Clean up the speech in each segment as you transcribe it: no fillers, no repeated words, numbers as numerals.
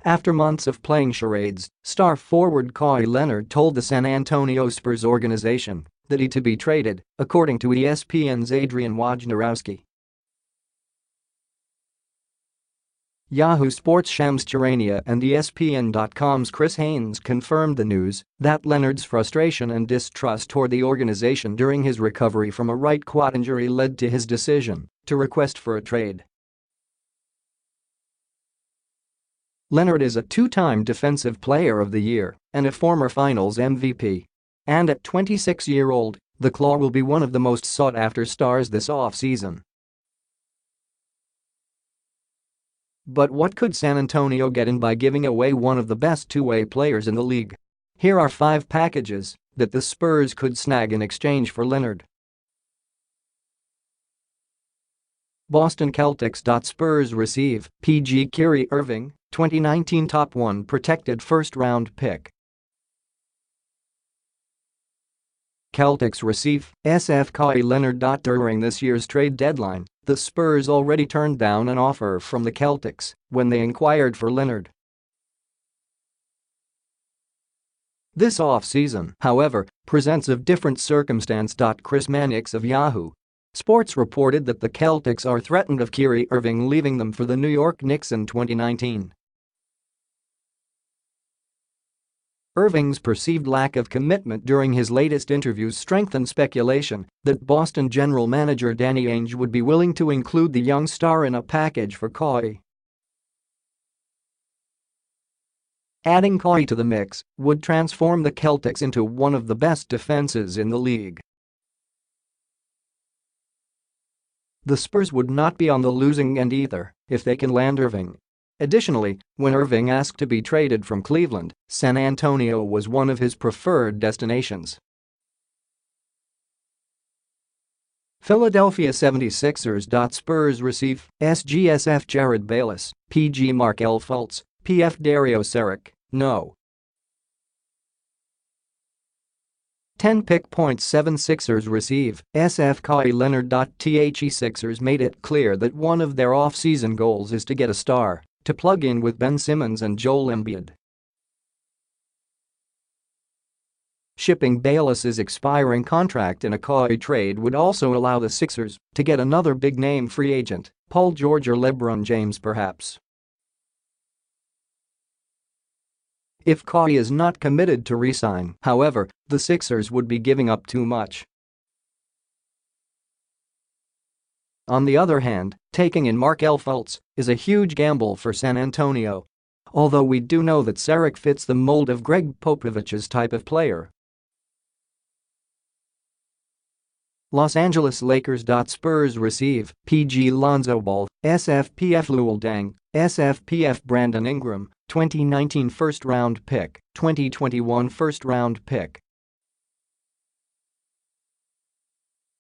After months of playing charades, star forward Kawhi Leonard told the San Antonio Spurs organization that he'd to be traded, according to ESPN's Adrian Wojnarowski. Yahoo Sports Shams Charania and ESPN.com's Chris Haynes confirmed the news that Leonard's frustration and distrust toward the organization during his recovery from a right quad injury led to his decision to request for a trade. Leonard is a two-time Defensive Player of the Year and a former Finals MVP. And at 26-year-old, the Klaw will be one of the most sought-after stars this offseason. But what could San Antonio get in by giving away one of the best two-way players in the league? Here are 5 packages that the Spurs could snag in exchange for Leonard. Boston Celtics. Spurs receive PG Kyrie Irving, 2019 top 1 protected first-round pick. Celtics receive SF Kawhi Leonard. During this year's trade deadline, the Spurs already turned down an offer from the Celtics when they inquired for Leonard. This offseason, however, presents a different circumstance. Chris Haynes of Yahoo Sports reported that the Celtics are threatened of Kyrie Irving leaving them for the New York Knicks in 2019. Irving's perceived lack of commitment during his latest interviews strengthened speculation that Boston general manager Danny Ainge would be willing to include the young star in a package for Kawhi. Adding Kawhi to the mix would transform the Celtics into one of the best defenses in the league. The Spurs would not be on the losing end either if they can land Irving. Additionally, when Irving asked to be traded from Cleveland, San Antonio was one of his preferred destinations. Philadelphia 76ers. Spurs receive SGSF Jared Bayless, PG Markelle Fultz, PF Dario Saric, no. 10 pick points. 76ers receive SF Kawhi Leonard. The Sixers made it clear that one of their off-season goals is to get a star to plug in with Ben Simmons and Joel Embiid. Shipping Bayless's expiring contract in a Kawhi trade would also allow the Sixers to get another big-name free agent, Paul George or LeBron James perhaps. If Kawhi is not committed to re-sign, however, the Sixers would be giving up too much. On the other hand, taking in Markelle Fultz is a huge gamble for San Antonio. Although we do know that Saric fits the mold of Greg Popovich's type of player. Los Angeles Lakers. Spurs receive PG Lonzo Ball, SFPF Luol Deng, SFPF Brandon Ingram, 2019 first-round pick, 2021 first-round pick.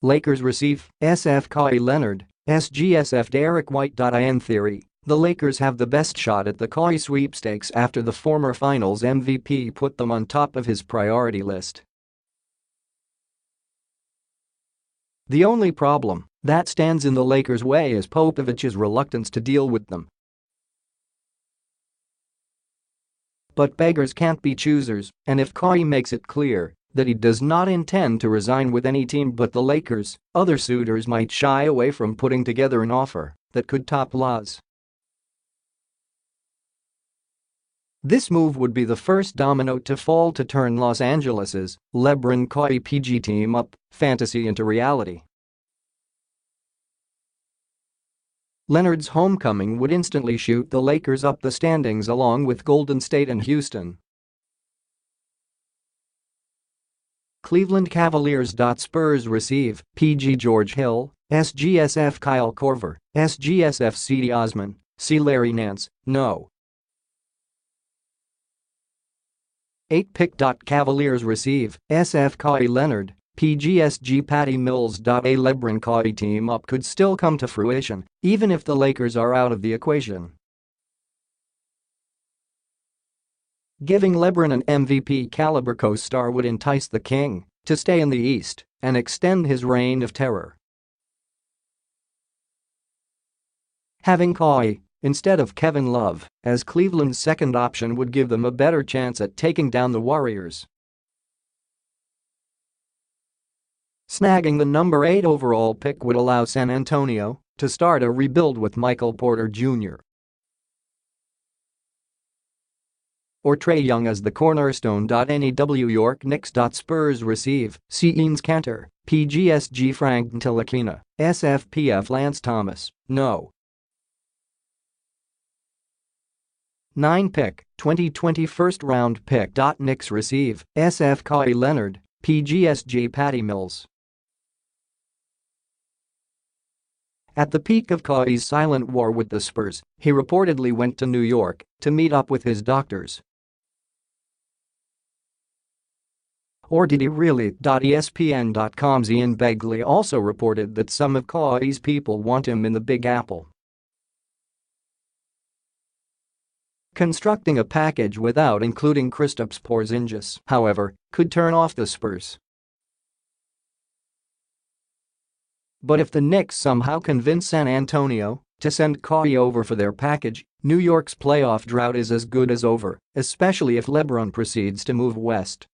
Lakers receive SF Kawhi Leonard, SGSF Derek White. In theory, the Lakers have the best shot at the Kawhi sweepstakes after the former Finals MVP put them on top of his priority list. The only problem that stands in the Lakers' way is Popovich's reluctance to deal with them. But beggars can't be choosers, and if Kawhi makes it clear that he does not intend to resign with any team but the Lakers, other suitors might shy away from putting together an offer that could top Law's. This move would be the first domino to fall to turn Los Angeles' LeBron-Kawhi PG team-up fantasy into reality. Leonard's homecoming would instantly shoot the Lakers up the standings along with Golden State and Houston. Cleveland Cavaliers. Spurs receive PG George Hill, SGSF Kyle Korver, SGSF Cedi Osman, C. Larry Nance, no. 8 pick. Cavaliers receive SF Kawhi Leonard, PGSG Patty Mills. A LeBron-Kawhi team-up could still come to fruition even if the Lakers are out of the equation. Giving LeBron an MVP-caliber co-star would entice the King to stay in the East and extend his reign of terror. Having Kawhi instead of Kevin Love, as Cleveland's second option would give them a better chance at taking down the Warriors. Snagging the number 8 overall pick would allow San Antonio to start a rebuild with Michael Porter Jr. or Trae Young as the cornerstone. New York Knicks. Spurs Receive, C. Eanes Cantor, PGSG Frank Ntilikina, SFPF Lance Thomas, no. 9 pick, 2020 first-round pick. Knicks Receive, SF Kawhi Leonard, PGSG Patty Mills. At the peak of Kawhi's silent war with the Spurs, he reportedly went to New York to meet up with his doctors. Or did he really? ESPN.com's Ian Begley also reported that some of Kawhi's people want him in the Big Apple. Constructing a package without including Kristaps Porzingis, however, could turn off the Spurs. But if the Knicks somehow convince San Antonio to send Kawhi over for their package, New York's playoff drought is as good as over, especially if LeBron proceeds to move west.